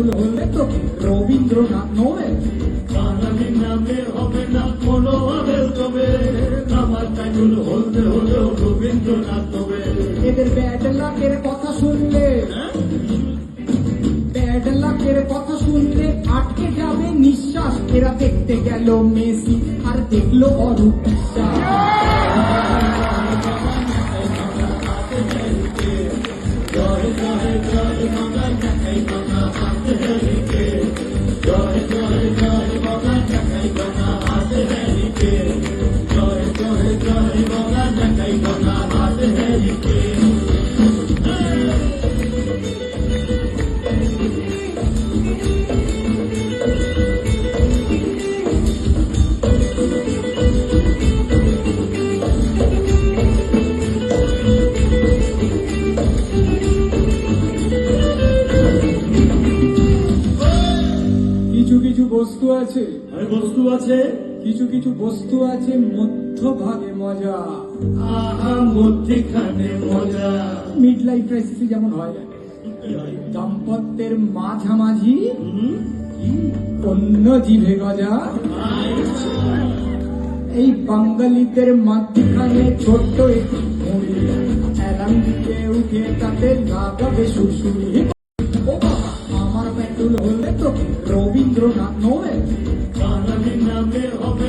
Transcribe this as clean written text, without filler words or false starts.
Petrol হলে তো Rabindranath Nobel. বাঙালি নামে হবে না কোনো আবেল তবে, আমার পেট্রোল হতে হলেও রবীন্দ্রনাথ নোবেল। এদের ব্যাড লাকের কথা শুনলে, ব্যাড লাকের কথা শুনলে আটকে যাবে নিঃশ্বাস। এরা দেখতে গেল মেসি আর দেখলো অরূপ বিশ্বাস। জয় জয় জয় বাংলা ঢাকাই বাংলা হাতে হেরিকে, জয় জয় জয় বাংলা ঢাকাই বাংলা হাতে হেরিকে, জয় জয় জয় বাংলা ঢাকাই বাংলা হাতে হেরিকে। কিছু কিছু বস্তু আছে, আর বস্তু আছে, কিছু কিছু বস্তু আছে মধ্যভাগে মজা। আহা মধ্যখানে মজা। মিড লাইফ ক্রাইসিসে যেমন হয়, দাম্পত্যের মাঝামাঝি অন্য জিভে গজা। এই বাঙালিদের মাঝখানে ছোট্ট একটি মুড়ি, অ্যালার্ম দিয়ে উঠে তাতে লাগাবে সুরসুরি। ও বাবা, আমার পেট্রোল হলে তো রবীন্দ্রনাথ নোবেল। বাঙালি নামে হবে